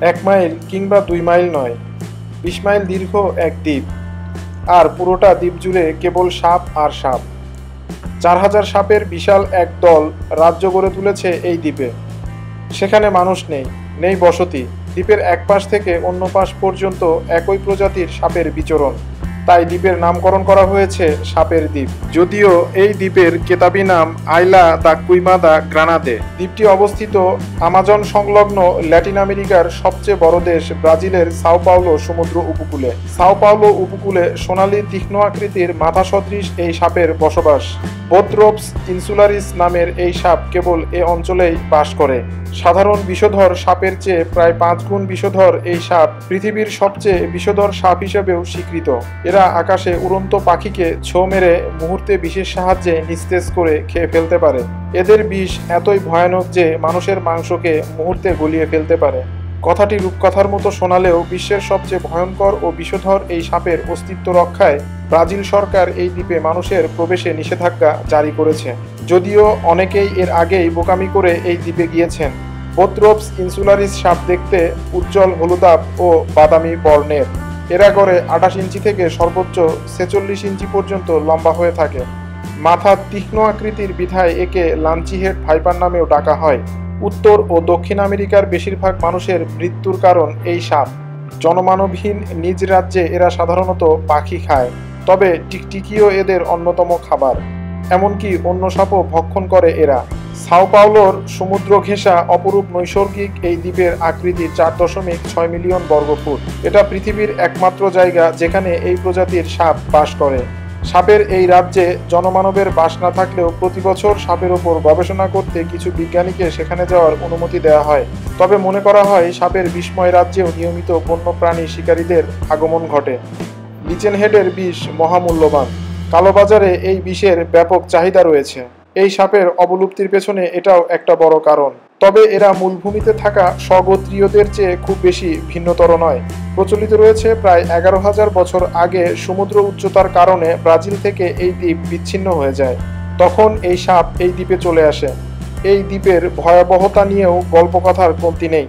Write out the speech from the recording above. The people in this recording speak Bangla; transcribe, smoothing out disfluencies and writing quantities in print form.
1 মাইল কিংবা 2 মাইল নয়, 20 মাইল দীর্ঘ এক দ্বীপ। আর পুরোটা দ্বীপ জুড়ে কেবল সাপ আর সাপ। 4000 সাপের বিশাল এক দল রাজ্য গড়ে তুলেছে এই দ্বীপে। সেখানে মানুষ নেই, নেই বসতি। দ্বীপের এক পাশ থেকে অন্য পাশ পর্যন্ত একই প্রজাতির সাপের বিচরণ। তাই দ্বীপের নামকরণ করা হয়েছে সাপের দ্বীপ। যদিও এই দ্বীপের কেতাবি নাম আইলা দা কুইমাদা গ্রানাদে। দ্বীপটি অবস্থিত আমাজন সংলগ্ন ল্যাটিন আমেরিকার সবচেয়ে বড় দেশ ব্রাজিলের সাও পাওলো সমুদ্র উপকূলে। সাও পাওলো উপকূলে সোনালী তীক্ষ্ণ আকৃতির মাথা সদৃশ এই সাপের বসবাস। বোথরোপস ইনসুলারিস নামের এই সাপ কেবল এ অঞ্চলেই বাস করে। সাধারণ বিষধর সাপের চেয়ে প্রায় 5 গুণ বিষধর এই সাপ পৃথিবীর সবচেয়ে বিষধর সাপ হিসেবেও স্বীকৃত। এরা আকাশে উড়ন্ত পাখিকে ছো মেরে মুহূর্তে বিষের সাহায্যে নিস্তেজ করে খেয়ে ফেলতে পারে। এদের বিষ এতই ভয়ানক যে মানুষের মাংসকে মুহূর্তে গলিয়ে ফেলতে পারে। কথাটি রূপকথার মতো শোনালেও বিশ্বের সবচেয়ে ভয়ঙ্কর ও বিষধর এই সাপের অস্তিত্ব রক্ষায় ব্রাজিল সরকার এই দ্বীপে মানুষের প্রবেশে নিষেধাজ্ঞা জারি করেছে। যদিও অনেকেই এর আগেই বোকামি করে এই দ্বীপে গিয়েছেন। বোথরোপস ইনসুলারিস সাপ দেখতে উজ্জ্বল হলুদাভ ও বাদামি বর্ণের। এরা গড়ে 28 ইঞ্চি থেকে সর্বোচ্চ 46 ইঞ্চি পর্যন্ত লম্বা হয়ে থাকে। মাথা তীক্ষ্ণ আকৃতির বিধায় একে লাঞ্চি হেড ভাইপার নামেও ডাকা হয়। উত্তর ও দক্ষিণ আমেরিকার বেশিরভাগ মানুষের মৃত্যুর কারণ এই সাপ। জনমানবহীন নিজ রাজ্যে এরা সাধারণত পাখি খায়, তবে টিকটিকিও এদের অন্যতম খাবার। এমনকি অন্য সাপও ভক্ষণ করে এরা। সাও পাওলোর সমুদ্র ঘেঁষা অপরূপ নৈসর্গিক এই দ্বীপের আকৃতি 4.6 মিলিয়ন বর্গফুট। এটা পৃথিবীর একমাত্র জায়গা যেখানে এই প্রজাতির সাপ বাস করে। সাপের এই রাজ্যে জনমানবের বাস না থাকলেও প্রতি বছর সাপের ওপর গবেষণা করতে কিছু বিজ্ঞানীকে সেখানে যাওয়ার অনুমতি দেওয়া হয়। তবে মনে করা হয় সাপের বিষময় রাজ্যেও নিয়মিত বন্যপ্রাণী শিকারীদের আগমন ঘটে। লিচেনহেডের বিষ মহামূল্যবান। কালোবাজারে এই বিষের ব্যাপক চাহিদা রয়েছে। এই সাপের অবলুপ্তির পেছনে এটাও একটা বড় কারণ। তবে এরা মূলভূমিতে থাকা স্বগোত্রীয়দের চেয়ে খুব বেশি ভিন্নতর নয়। প্রচলিত রয়েছে প্রায় 11,000 বছর আগে সমুদ্র উচ্চতার কারণে ব্রাজিল থেকে এই দ্বীপ বিচ্ছিন্ন হয়ে যায়। তখন এই সাপ এই দ্বীপে চলে আসে। এই দ্বীপের ভয়াবহতা নিয়েও গল্পকথার কমতি নেই।